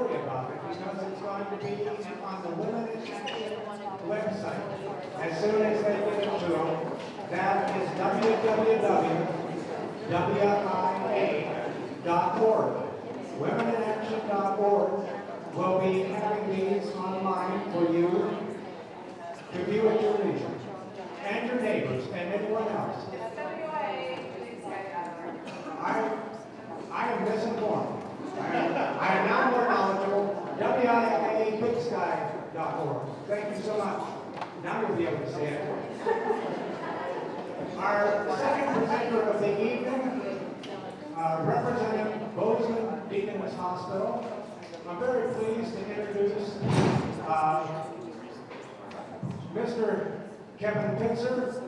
worry about it because it's going to be on the Women in Action website. As soon as they get it to them, that is www.wia.org. WomenInAction.org will be having these online for you to view at your leisure, and your neighbors, and anyone else. I am misinformed. I am now more knowledgeable. WIABigSky.org. Thank you so much. Now you'll be able to see it. Our second presenter of the evening, representing Bozeman Deaconess Hospital. I'm very pleased to introduce Mr. Kevin Pitzer.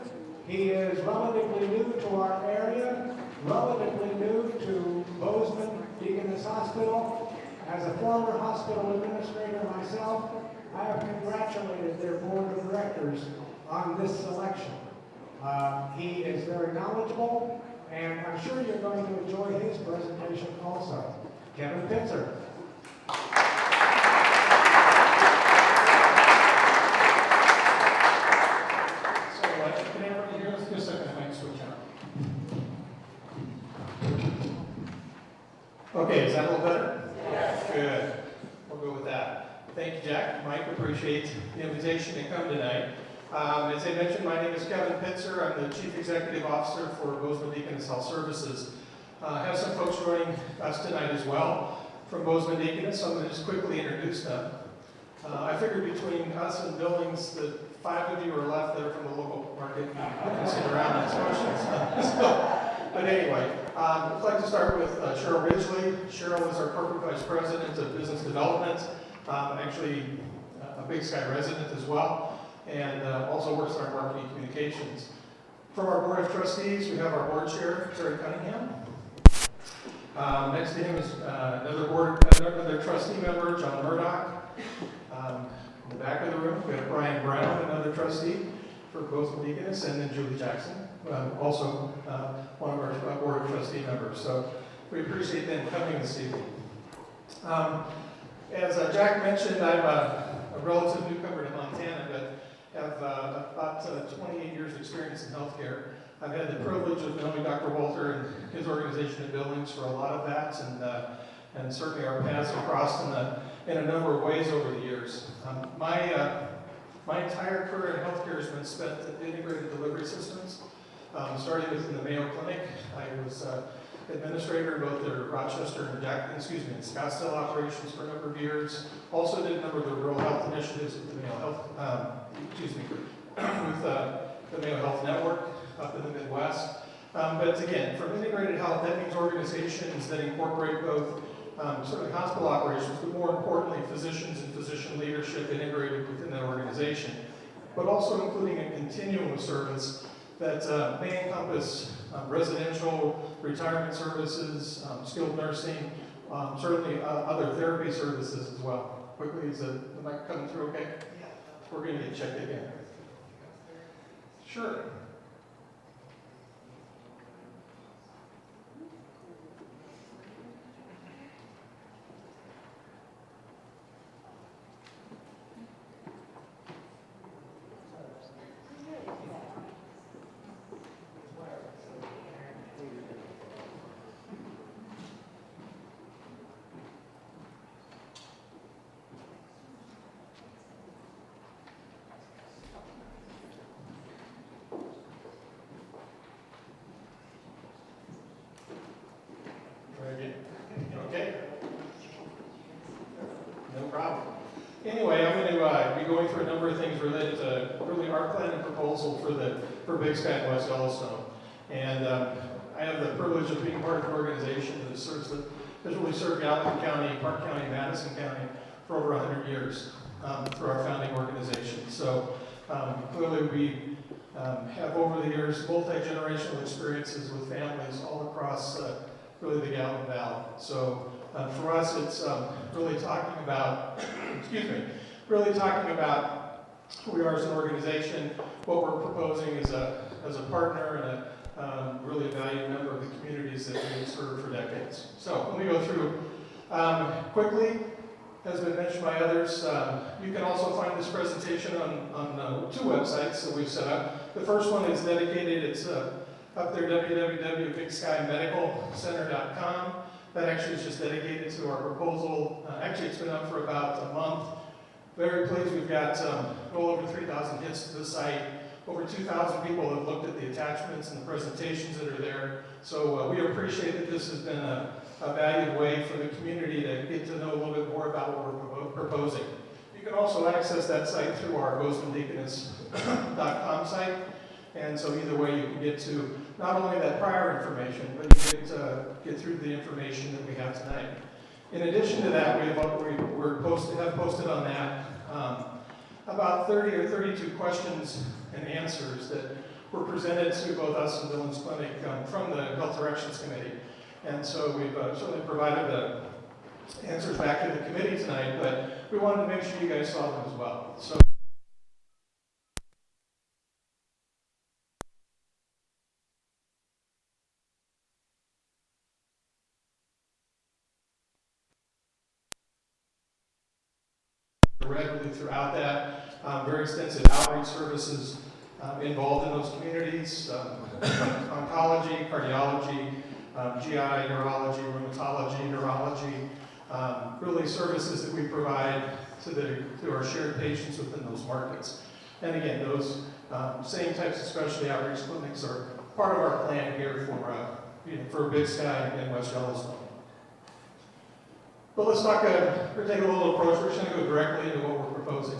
He is relatively new to our area, relatively new to Bozeman Deaconess Hospital. As a former hospital administrator myself, I have congratulated their board of directors on this selection. He is very knowledgeable, and I'm sure you're going to enjoy his presentation also. Kevin Pitzer. Okay, is that a little better? Yes. Good. We'll go with that. Thank you, Jack. Mike, appreciate the invitation to come tonight. As I mentioned, my name is Kevin Pitzer. I'm the Chief Executive Officer for Bozeman Deaconess Health Services. I have some folks joining us tonight as well from Bozeman Deaconess, so I'm going to just quickly introduce them. I figured between us and Billings that 5 of you are left that are from the local market. You can sit around and ask questions. But anyway, I'd like to start with Cheryl Ridgely. Cheryl is our Corporate Vice President of Business Development, actually a Big Sky resident as well, and also works in our marketing communications. From our Board of Trustees, we have our Board Chair, Terry Cunningham. Next to him is another trustee member, John Murdoch. In the back of the room, we have Brian Brown, another trustee for Bozeman Deaconess, and then Julie Jackson, also one of our Board of Trustee members. So we appreciate them coming this evening. As Jack mentioned, I'm a relative newcomer to Montana, but have about 28 years experience in healthcare. I've had the privilege of knowing Dr. Walter and his organization in Billings for a lot of that, and certainly our paths have crossed in a number of ways over the years. My entire career in healthcare has been spent at integrated delivery systems, starting within the Mayo Clinic. I was administrator both at Rochester and Scottsdale operations for a number of years. Also did a number of the rural health initiatives with the Mayo Health, with the Mayo Health Network up in the Midwest. But again, from integrated health, that means organizations that incorporate both certainly hospital operations, but more importantly, physicians and physician leadership integrated within that organization, but also including a continuum of service that may encompass residential, retirement services, skilled nursing, certainly other therapy services as well. Quickly, is the mic coming through okay? Yeah. We're going to get checked again. Sure. Okay? No problem. Anyway, I'm going to be going through a number of things related to really our plan and proposal for Big Sky and West Yellowstone. And I have the privilege of being part of an organization that has really served Gallatin County, Park County, Madison County for over 100 years through our founding organization. So clearly we have over the years multi-generational experiences with families all across really the Gallatin Valley. So for us, it's really talking about, really talking about who we are as an organization, what we're proposing as a partner and a really valued member of the communities that we serve for decades. So let me go through quickly. has been mentioned by others. You can also find this presentation on 2 websites that we've set up. The first one is dedicated, it's up there, www.bigsky.medicalcenter.com. That actually is just dedicated to our proposal. Actually, it's been up for about a month. Very pleased, we've got well over 3,000 hits to the site. Over 2,000 people have looked at the attachments and the presentations that are there. So we appreciate that this has been a valued way for the community to get to know a little bit more about what we're proposing. You can also access that site through our bozemandeaconess.com site. And so either way you can get to not only that prior information, but you get through the information that we have tonight. In addition to that, have posted on that about 30 or 32 questions and answers that were presented to both us and Dylan's Clinic from the Health Directions Committee. And so we've certainly provided the answers back to the committee tonight, but we wanted to make sure you guys saw them as well. So regularly throughout that, very extensive outreach services involved in those communities, oncology, cardiology, GI, neurology, rheumatology, neurology, really services that we provide to our shared patients within those markets. And again, those same types of specialty outreach clinics are part of our plan here for Big Sky and West Yellowstone. But let's talk, we're take a little approach. We're just going to go directly into what we're proposing.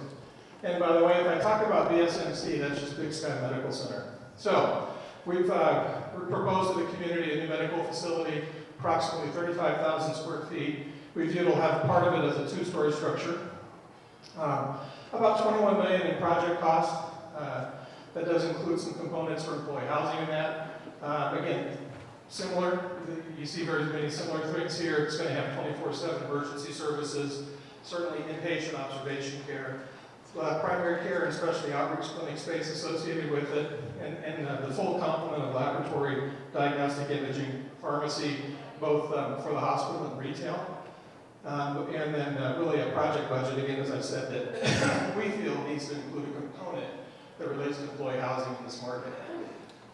And by the way, if I talk about BSMC, that's just Big Sky Medical Center. So we've proposed to the community a new medical facility, approximately 35,000 square feet. We feel it'll have part of it as a 2-story structure. About $21 million in project cost. That does include some components for employee housing in that. Again, similar, you see very many similar things here. It's going to have 24/7 emergency services, certainly inpatient observation care, primary care and specialty outreach clinic space associated with it, and the full complement of laboratory, diagnostic imaging, pharmacy, both for the hospital and retail. And then really a project budget, again, as I said, that we feel needs to include a component that relates to employee housing in this market.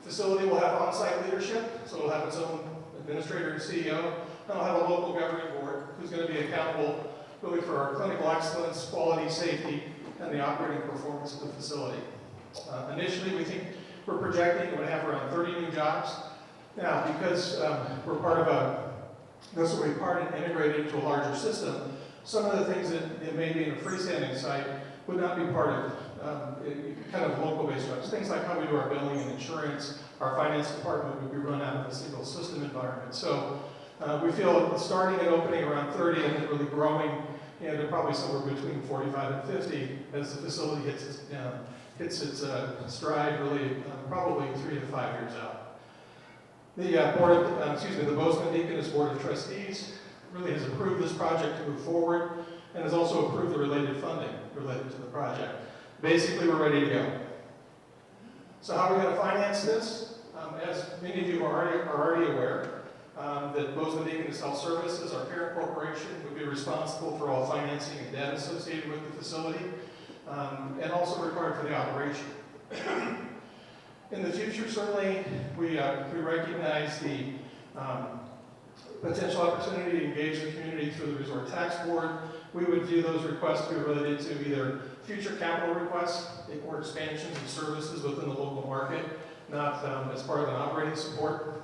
Facility will have on-site leadership, so it'll have its own administrator and CEO, and it'll have a local governing board who's going to be accountable really for our clinical excellence, quality, safety, and the operating performance of the facility. Initially, we think we're projecting it would have around 30 new jobs. Now, because we're part of this will be part and integrated into a larger system, some of the things that may be in a freestanding site would not be part of kind of local-based jobs. Things like how we do our billing and insurance, our finance department would be run out of a single system environment. So we feel starting and opening around 30 and then really growing to probably somewhere between 45 and 50 as the facility hits its stride, really probably 3 to 5 years out. The the Bozeman Deaconess Board of Trustees really has approved this project to move forward and has also approved the related funding related to the project. Basically, we're ready to go. So how are we going to finance this? As many of you are already aware, that Bozeman Deaconess Health Services, our parent corporation, would be responsible for all financing and debt associated with the facility, and also required for the operation. In the future, certainly, we recognize the potential opportunity to engage the community through the Resort Tax Board. We would view those requests to be related to either future capital requests or expansions of services within the local market, not as part of an operating support.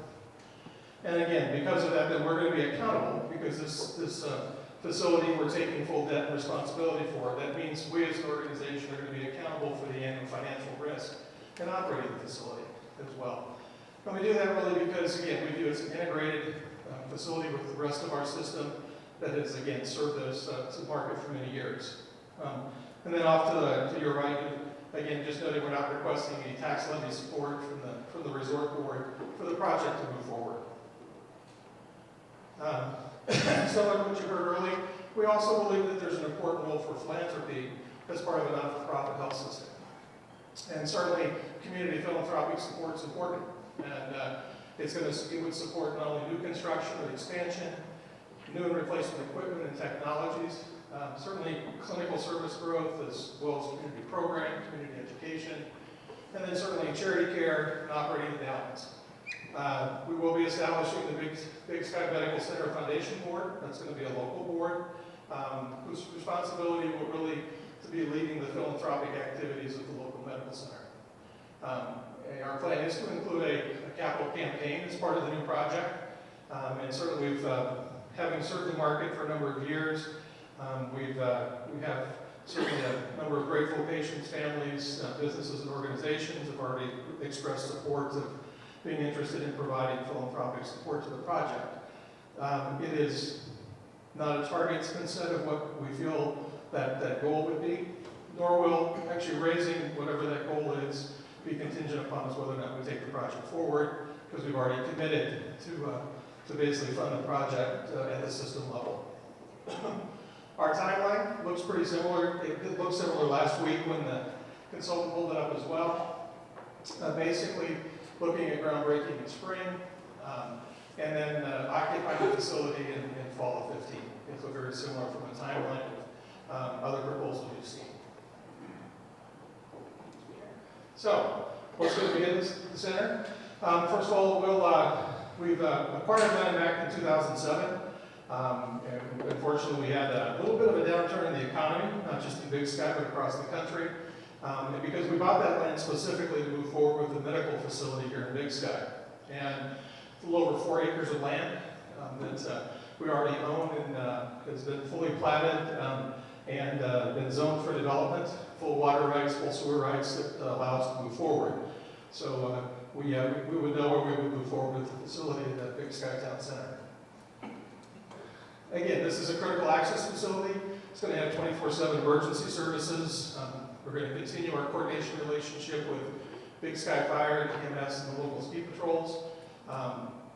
And again, because of that, then we're going to be accountable because this facility we're taking full debt and responsibility for. That means we as an organization are going to be accountable for the annual financial risk in operating the facility as well. And we do that really because, again, we view it as an integrated facility with the rest of our system that has, again, served us to market for many years. And then off to your right, again, just noting we're not requesting any tax levy support from the resort board for the project to move forward. Similar to what you heard earlier, we also believe that there's an important role for philanthropy as part of a not-for-profit health system. And certainly, community philanthropic support is important, and it would support not only new construction but expansion, new and replacement equipment and technologies, clinical service growth, as well as community program, community education, and then certainly charity care and operating endowments. We will be establishing the Big Sky Medical Center Foundation Board. That's going to be a local board whose responsibility will really to be leading the philanthropic activities of the local medical center. Our plan is to include a capital campaign as part of the new project, and certainly we've having served the market for a number of years. We have certainly a number of grateful patients, families, businesses, and organizations have already expressed support of being interested in providing philanthropic support to the project. It is not a target set of what we feel that goal would be, nor will actually raising whatever that goal is be contingent upon us whether or not we take the project forward, because we've already committed to basically fund the project at the system level. Our timeline looks pretty similar. It looked similar last week when the consultant pulled it up as well. Basically, looking at groundbreaking in spring, and then occupy the facility in fall of 15. It's very similar from a timeline of other proposals you've seen. So, what's going to be in the center? First of all, we've acquired Medivac in 2007. And unfortunately, we had a little bit of a downturn in the economy, not just in Big Sky, but across the country. And because we bought that land specifically to move forward with the medical facility here in Big Sky. And it's a little over 4 acres of land that we already own and has been fully platted and been zoned for development, full water rights, full sewer rights that allow us to move forward. So we would know where we would move forward with the facility at the Big Sky Town Center. Again, this is a critical access facility. It's going to have 24/7 emergency services. We're going to continue our coordination relationship with Big Sky Fire, EMS, and the local ski patrols,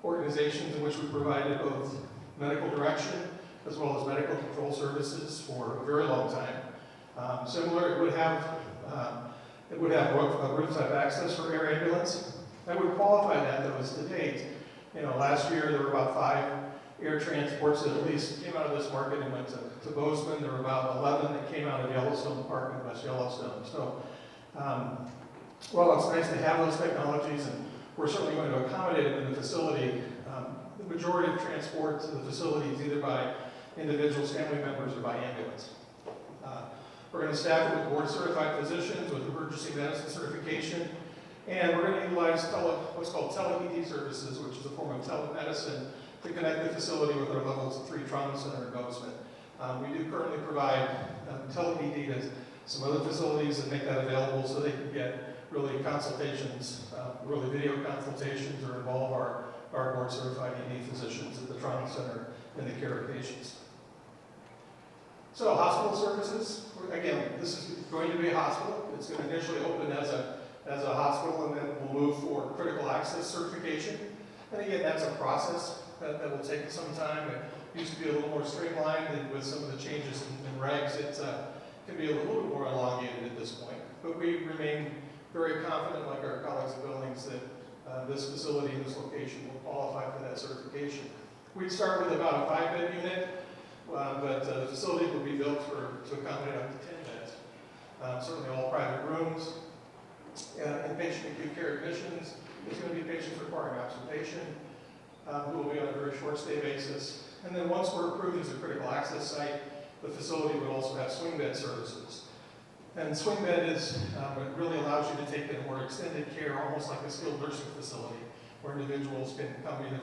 organizations in which we provided both medical direction as well as medical control services for a very long time. Similar, it would have rooftop access for air ambulance. I would qualify that though as to date. Last year there were about 5 air transports that at least came out of this market and went to Bozeman. There were about 11 that came out of Yellowstone Park in West Yellowstone. So, while it's nice to have those technologies, and we're certainly going to accommodate them in the facility, the majority of transport to the facility is either by individuals, family members, or by ambulance. We're going to staff it with board-certified physicians with emergency medicine certification, and we're going to utilize what's called tele-ED services, which is a form of telemedicine, to connect the facility with our Level 3 Trauma Center in Bozeman. We do currently provide tele-ED to some other facilities that make that available so they can get really consultations, really video consultations, or involve our board-certified ED physicians at the Trauma Center in the care of patients. So hospital services, again, this is going to be a hospital. It's going to initially open as a hospital, and then we'll move for critical access certification. And again, that's a process that will take some time. It used to be a little more streamlined, and with some of the changes in regs, it can be a little bit more elongated at this point. But we remain very confident, like our colleagues at Billings, that this facility and this location will qualify for that certification. We'd start with about a 5-bed unit, but the facility will be built to accommodate up to 10 beds. Certainly all private rooms. Inpatient acute care admissions. There's going to be patients requiring observation, who will be on a very short stay basis. And then once we're approved as a critical access site, the facility would also have swing bed services. And swing bed it really allows you to take in more extended care, almost like a skilled nursing facility, where individuals can come either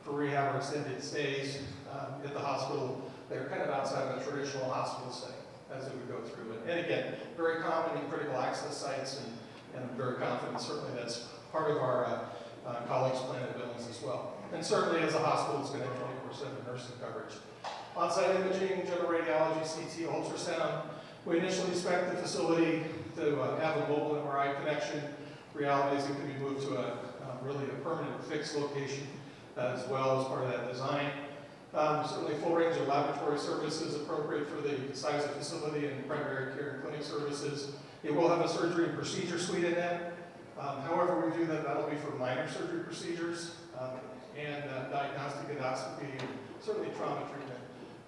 for rehab or extended stays at the hospital. They're kind of outside of a traditional hospital setting as it would go through it. And again, very common in critical access sites, and I'm very confident certainly that's part of our colleagues' plan at Billings as well. And certainly as a hospital, it's going to have 24/7 nursing coverage. On-site imaging, general radiology, CT, ultrasound. We initially spec'd the facility to have a mobile MRI connection. Reality is it can be moved to really a permanent fixed location as well as part of that design. Certainly full range of laboratory services appropriate for the size of facility and primary care and clinic services. It will have a surgery and procedure suite in that. However, we view that that'll be for minor surgery procedures and diagnostic endoscopy and certainly trauma treatment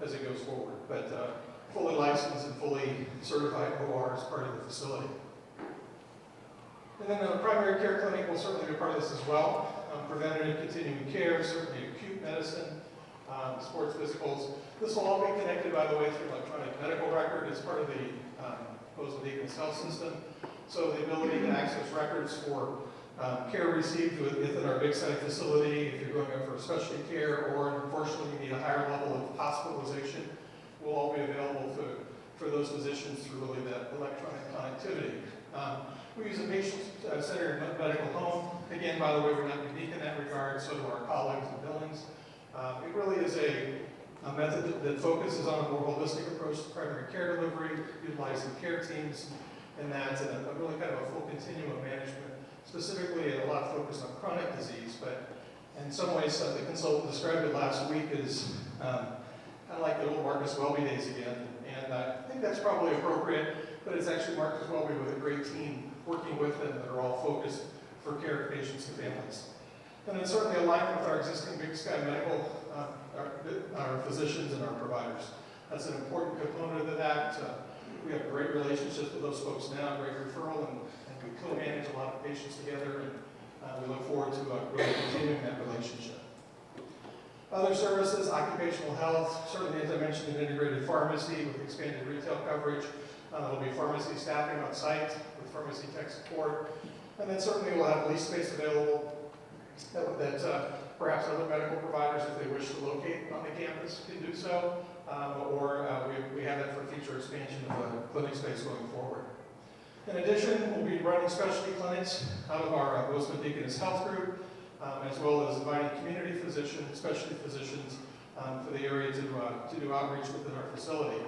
as it goes forward. But fully licensed and fully certified OR as part of the facility. And then the primary care clinic will certainly be a part of this as well. Preventative continuing care, certainly acute medicine, sports physicals. This will all be connected, by the way, through electronic medical record as part of the Bozeman-Deaconess Health System. So the ability to access records for care received within our big site facility, if you're going up for specialty care, or unfortunately you need a higher level of hospitalization, will all be available for those physicians through really that electronic connectivity. We use a patient-centered medical home. Again, by the way, we're not unique in that regard, so do our colleagues in Billings. It really is a method that focuses on a more holistic approach to primary care delivery, utilizing care teams, and that's a really kind of a full continuum of management, specifically a lot of focus on chronic disease, but in some ways, the consultant described it last week as kind of like the old Marcus Welby days again, and I think that's probably appropriate, but it's actually Marcus Welby with a great team working with them that are all focused for care of patients and families. And then certainly alignment with our existing Big Sky Medical, our physicians and our providers. That's an important component of that. We have great relationships with those folks now, great referral, and we co-manage a lot of patients together, and we look forward to really continuing that relationship. Other services, occupational health, certainly as I mentioned, an integrated pharmacy with expanded retail coverage. There'll be pharmacy staffing on site with pharmacy tech support. And then certainly we'll have lease space available that perhaps other medical providers, if they wish to locate on the campus, can do so. Or we have that for future expansion of clinic space going forward. In addition, we'll be running specialty clinics out of our Bozeman-Deaconess Health Group, as well as inviting community physicians, specialty physicians for the area to do outreach within our facility.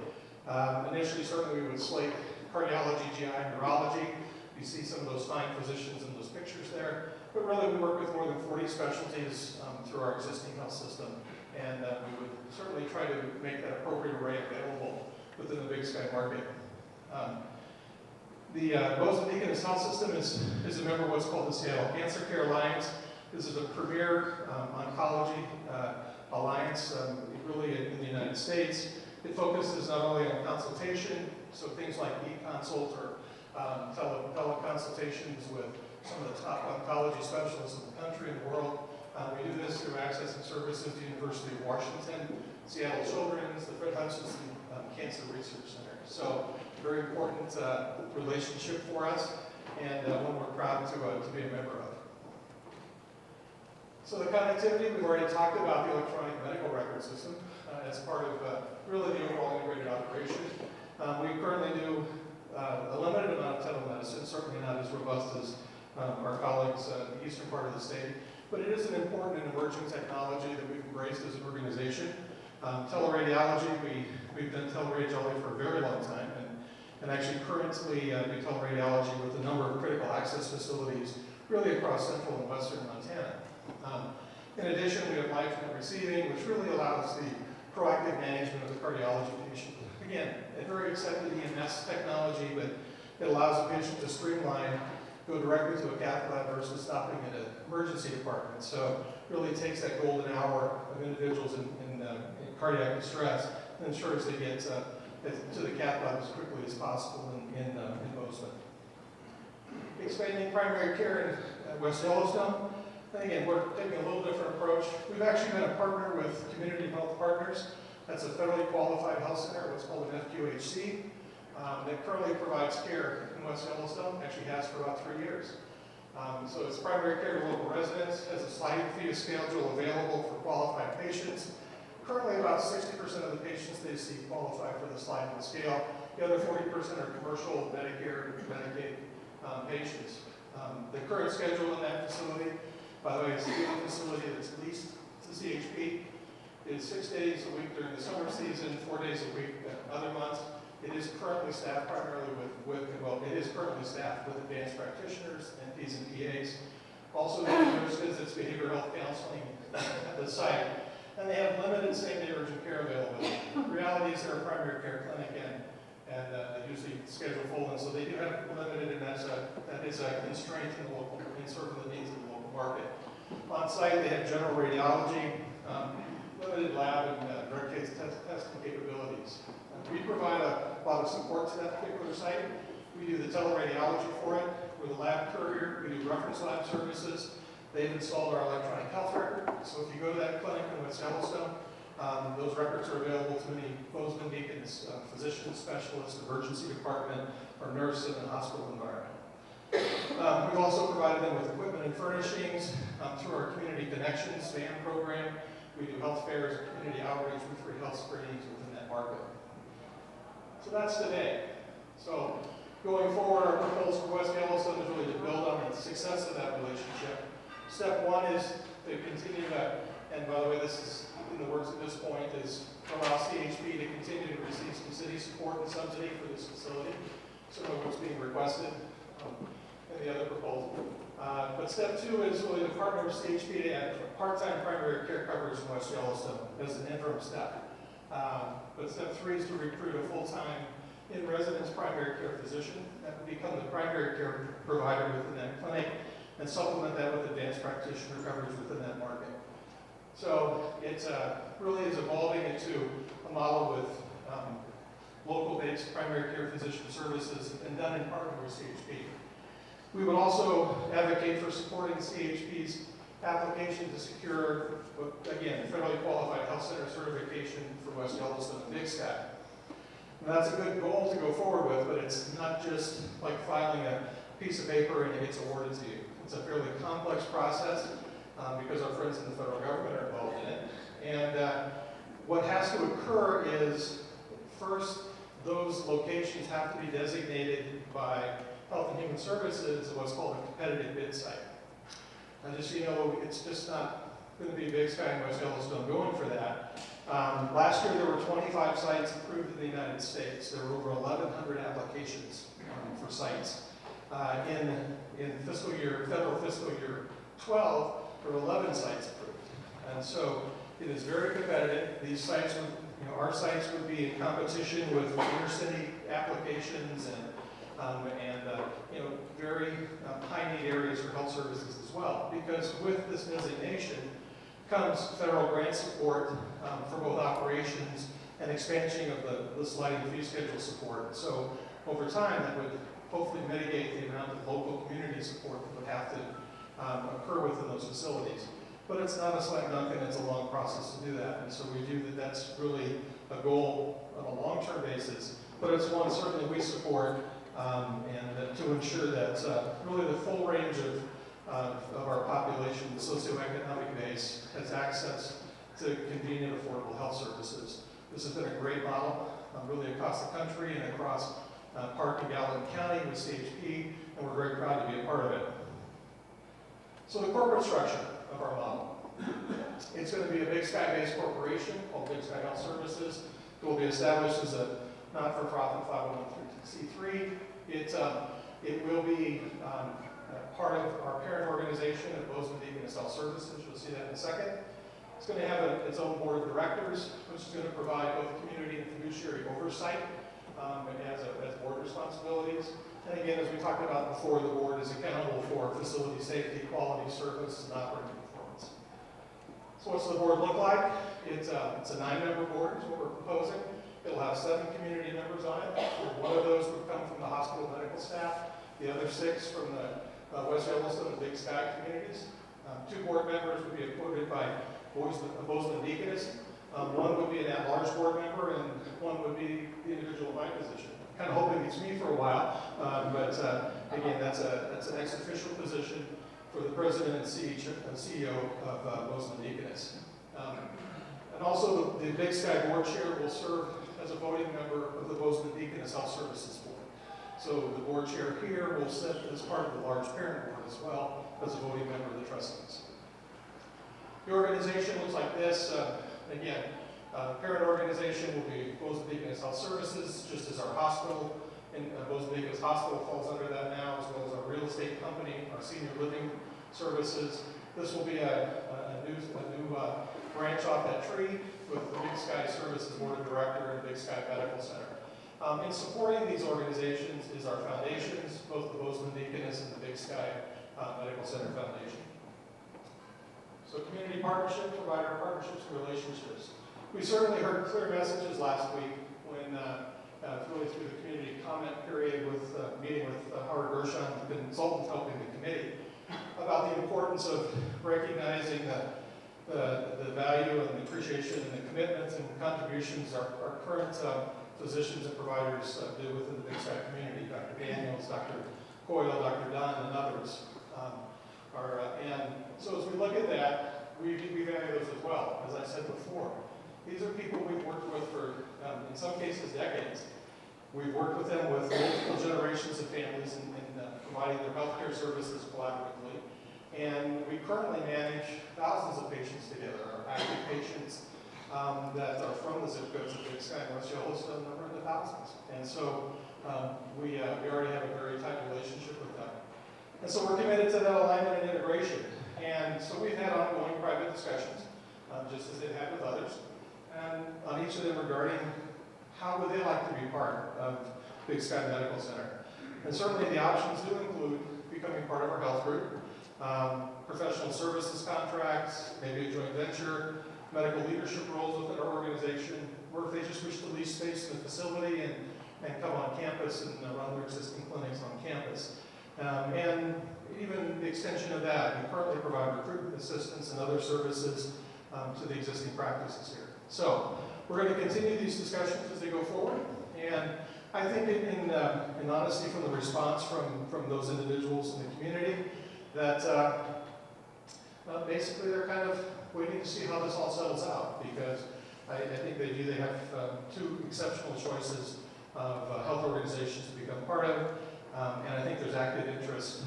Initially, certainly we would slate cardiology, GI, and neurology. You see some of those fine physicians in those pictures there. But really, we work with more than 40 specialties through our existing health system. And we would certainly try to make that appropriate array available within the Big Sky market. The Bozeman-Deaconess Health System is a member of what's called the Seattle Cancer Care Alliance. This is a premier oncology alliance, really in the United States. It focuses not only on consultation, so things like e-consult or teleconsultations with some of the top oncology specialists in the country and the world. We do this through accessing services to the University of Washington, Seattle Children's, the Fred Hutchinson Cancer Research Center. So, very important relationship for us, and one we're proud to be a member of. So the connectivity, we've already talked about the electronic medical record system as part of really the overall integrated operation. We currently do a limited amount of telemedicine, certainly not as robust as our colleagues in the eastern part of the state, but it is an important and emerging technology that we've embraced as an organization. Teleradiology, we've done teleradiology for a very long time, and actually currently do teleradiology with a number of critical access facilities really across central and western Montana. In addition, we have LifeNet receiving, which really allows the proactive management of the cardiology patient. Again, a very accepted EMS technology, but it allows the patient to streamline, go directly to a cath lab versus stopping at an emergency department. So really takes that golden hour of individuals in cardiac distress and ensures they get to the cath lab as quickly as possible in Bozeman. Expanding primary care in West Yellowstone. And again, we're taking a little different approach. We've actually been a partner with Community Health Partners. That's a federally qualified health center, what's called an FQHC, that currently provides care in West Yellowstone, actually has for about 3 years. So it's primary care to local residents, has a sliding fee schedule available for qualified patients. Currently about 60% of the patients they see qualify for the sliding scale. The other 40% are commercial, Medicare, Medicaid patients. The current schedule in that facility, by the way, it's the only facility that's leased to CHP. It's 6 days a week during the summer season, 4 days a week other months. It is currently staffed primarily it is currently staffed with advanced practitioners, NPs and PAs. Also, they have nurse visits, behavioral health counseling at the site. And they have limited same-day urgent care availability. The reality is they're a primary care clinic and they usually schedule full, and so they do have limited, and that is a constraint in the local, in serving the needs of the local market. On site, they have general radiology, limited lab and drug case testing capabilities. We provide a lot of support to that particular site. We do the teleradiology for it. We're the lab courier. We do reference lab services. They've installed our electronic health record. So if you go to that clinic in West Yellowstone, those records are available to any Bozeman Deacons, physician, specialist, emergency department, or nurse in the hospital environment. We've also provided them with equipment and furnishings through our Community Connections van program. We do health fairs, community outreach with free health screenings within that market. So that's today. So going forward, our proposal for West Yellowstone is really to build on the success of that relationship. Step one is to continue that, and by the way, this is in the works at this point, is allow CHP to continue to receive some city support and subsidy for this facility, similar to what's being requested in the other proposal. But step two is really to partner with CHP to add part-time primary care coverage in West Yellowstone as an interim step. But step three is to recruit a full-time in-residence primary care physician that would become the primary care provider within that clinic and supplement that with advanced practitioner coverage within that market. So it really is evolving into a model with local-based primary care physician services and done in partnership with CHP. We would also advocate for supporting CHP's application to secure, again, federally qualified health center certification for West Yellowstone and Big Sky. And that's a good goal to go forward with, but it's not just like filing a piece of paper and it gets awarded to you. It's a fairly complex process because our friends in the federal government are involved in it. And what has to occur is, first, those locations have to be designated by Health and Human Services as what's called a competitive bid site. And just so you know, it's just not going to be Big Sky and West Yellowstone going for that. Last year there were 25 sites approved in the United States. There were over 1,100 applications for sites. In federal fiscal year 12, there were 11 sites approved. And so it is very competitive. These sites would, our sites would be in competition with inner city applications and very high need areas for health services as well. Because with this designation comes federal grant support for both operations and expansion of the sliding fee schedule support. So over time, that would hopefully mitigate the amount of local community support that would have to occur within those facilities. But it's not a slam dunk and it's a long process to do that. And so we do that's really a goal on a long-term basis, but it's one certainly we support and to ensure that really the full range of our population, the socioeconomic base, has access to convenient, affordable health services. This has been a great model really across the country and across Park and Gallatin County with CHP, and we're very proud to be a part of it. So the corporate structure of our model. It's going to be a Big Sky-based corporation called Big Sky Health Services. It will be established as a not-for-profit 501c3. It will be part of our parent organization at Bozeman Deaconess Health Services. You'll see that in a second. It's going to have its own board of directors, which is going to provide both community and fiduciary oversight as board responsibilities. And again, as we talked about before, the board is accountable for facility safety, quality, service, and operating performance. So what's the board look like? It's a 9-member board is what we're proposing. It'll have 7 community members on it. One of those would come from the hospital medical staff, the other 6 from the West Yellowstone and Big Sky communities. 2 board members would be appointed by Bozeman Deaconess. One would be an at-large board member, and one would be the individual in my position. Kind of hoping it's me for a while, but again, that's an ex-official position for the president and CEO of Bozeman Deaconess. And also, the Big Sky board chair will serve as a voting member of the Bozeman Deaconess Health Services Board. So the board chair here will sit as part of the large parent board as well as a voting member of the trustees. The organization looks like this. Again, parent organization will be Bozeman Deaconess Health Services, just as our hospital, and Bozeman Deaconess Hospital falls under that now, as well as our real estate company, our senior living services. This will be a new branch off that tree with the Big Sky Services Board of Director and Big Sky Medical Center. In supporting these organizations is our foundations, both the Bozeman Deaconess and the Big Sky Medical Center Foundation. So community partnerships, provider partnerships, and relationships. We certainly heard clear messages last week when really through the community comment period with meeting with Howard Gershon, the consultant helping the committee, about the importance of recognizing the value and the appreciation and the commitments and contributions our current physicians and providers do within the Big Sky community. Dr. Daniels, Dr. Coyle, Dr. Dunn, and others. And so as we look at that, we value those as well. As I said before, these are people we've worked with for, in some cases, decades. We've worked with them with multiple generations of families in providing their healthcare services collaboratively. And we currently manage thousands of patients together, our active patients that are from the zip codes of Big Sky and West Yellowstone number in the thousands. And so we already have a very tight relationship with them. And so we're committed to that alignment and integration. And so we've had ongoing private discussions, just as they've had with others, and on each of them regarding how would they like to be part of Big Sky Medical Center. And certainly the options do include becoming part of our health group, professional services contracts, maybe a joint venture, medical leadership roles within our organization, or if they just wish to lease space in the facility and come on campus and run their existing clinics on campus. And even the extension of that, we currently provide recruitment assistance and other services to the existing practices here. So we're going to continue these discussions as they go forward. And I think in honesty from the response from those individuals in the community, that basically they're kind of waiting to see how this all settles out, because I think they have two exceptional choices of health organizations to become part of, and I think there's active interest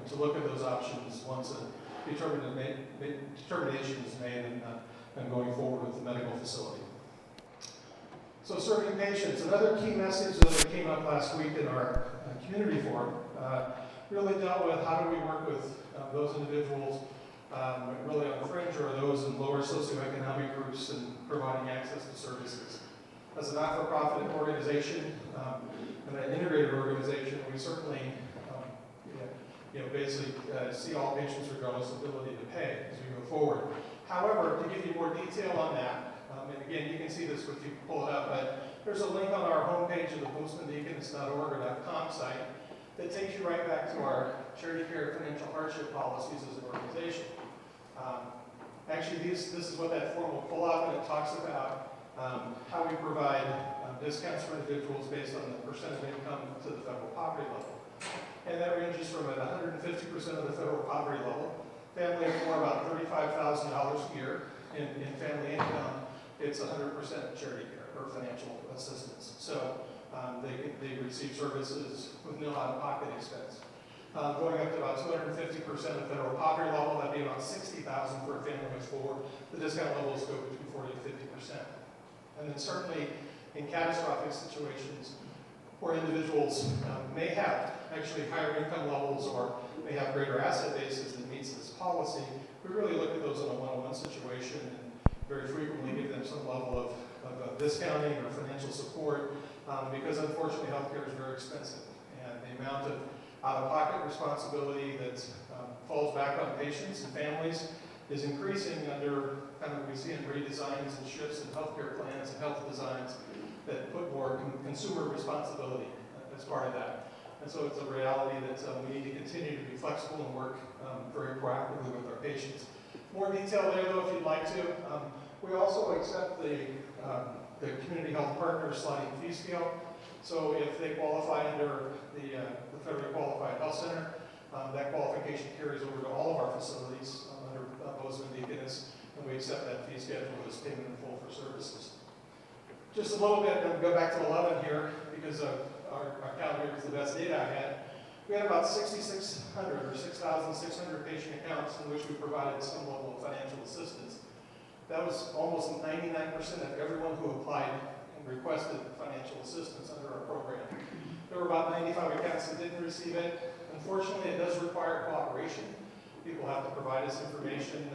to look at those options once a determination is made and going forward with the medical facility. So serving patients, another key message that came up last week in our community forum really dealt with how do we work with those individuals really on the fringe or those in lower socioeconomic groups and providing access to services. As a not-for-profit organization and an integrated organization, we certainly basically see all patients regardless of ability to pay as we move forward. However, to give you more detail on that, and again, you can see this if you pull it up, but there's a link on our homepage of the BozemanDeacons.org or .com site that takes you right back to our charity care financial hardship policies as an organization. Actually, this is what that form will pull up, and it talks about how we provide discounts for individuals based on the percent of income to the federal poverty level. And that ranges from at 150% of the federal poverty level, family of four about $35,000 a year in family income, it's 100% charity care or financial assistance. So they receive services with no out-of-pocket expense. Going up to about 250% of federal poverty level, that'd be about $60,000 for a family of four. The discount levels go between 40 to 50%. And then certainly in catastrophic situations where individuals may have actually higher income levels or may have greater asset bases that meets this policy, we really look at those in a one-on-one situation and very frequently give them some level of discounting or financial support because unfortunately healthcare is very expensive, and the amount of out-of-pocket responsibility that falls back on patients and families is increasing under kind of we see in redesigns and shifts in healthcare plans and health designs that put more consumer responsibility as part of that. And so it's a reality that we need to continue to be flexible and work very proactively with our patients. More detail there, though, if you'd like to. We also accept the Community Health Partners sliding fee scale. So if they qualify under the Federally Qualified Health Center, that qualification carries over to all of our facilities under Bozeman Deaconess, and we accept that fee schedule as payment in full for services. Just a little bit, and go back to 11 here, because our calendar is the best data I had. We had about 6,600 or 6,600 patient accounts in which we provided some level of financial assistance. That was almost 99% of everyone who applied and requested financial assistance under our program. There were about 95 accounts that didn't receive it. Unfortunately, it does require cooperation. People have to provide us information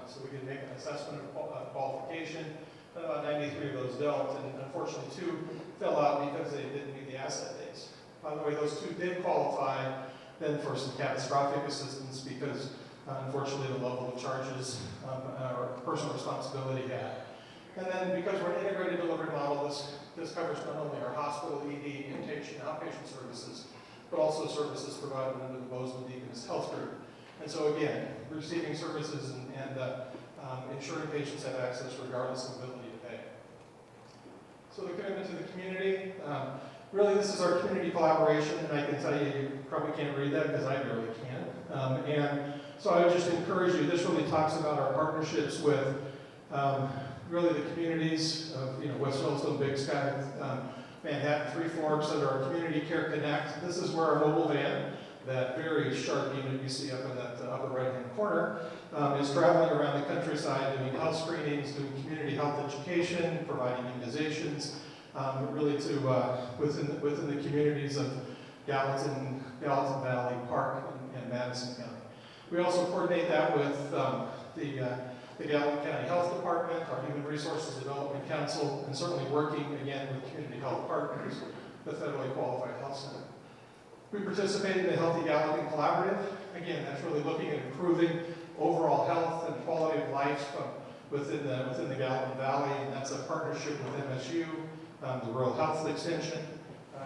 so we can make an assessment of qualification. About 93 of those don't, and unfortunately 2 fell out because they didn't meet the asset base. By the way, those 2 did qualify then for some catastrophic assistance because unfortunately the level of charges our personal responsibility had. And then because we're an integrated delivery model, this covers not only our hospital, ED, inpatient, outpatient services, but also services provided under the Bozeman Deaconess Health Group. And so again, receiving services and ensuring patients have access regardless of ability to pay. So the commitment to the community, really this is our community collaboration, and I can tell you probably can't read that because I barely can. And so I would just encourage you, this really talks about our partnerships with really the communities of West Yellowstone, Big Sky, Manhattan, Three Forks, under our Community Care Connect. This is where our mobile van, that very sharp unit you see up in that upper right-hand corner, is traveling around the countryside doing health screenings, doing community health education, providing immunizations, really to within the communities of Gallatin Valley, Park, and Madison County. We also coordinate that with the Gallatin County Health Department, our Human Resources Development Council, and certainly working again with community health partners, the Federally Qualified Health Center. We participate in the Healthy Gallatin Collaborative. Again, that's really looking at improving overall health and quality of life within the Gallatin Valley, and that's a partnership with MSU, the Rural Health Extension,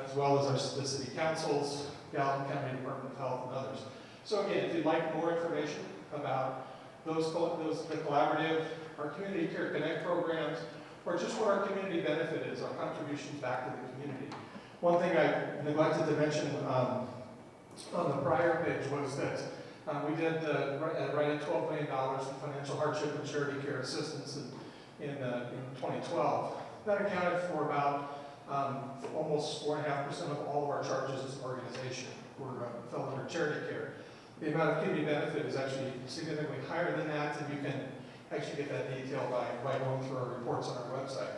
as well as the city councils, Gallatin County Department of Health, and others. So again, if you'd like more information about the collaborative, our Community Care Connect programs, or just what our community benefit is, our contributions back to the community. One thing I neglected to mention on the prior page was that we did right at $12 million in financial hardship and charity care assistance in 2012. That accounted for about almost 4.5% of all of our charges as an organization fell under charity care. The amount of community benefit is actually significantly higher than that, and you can actually get that detail by going through our reports on our website.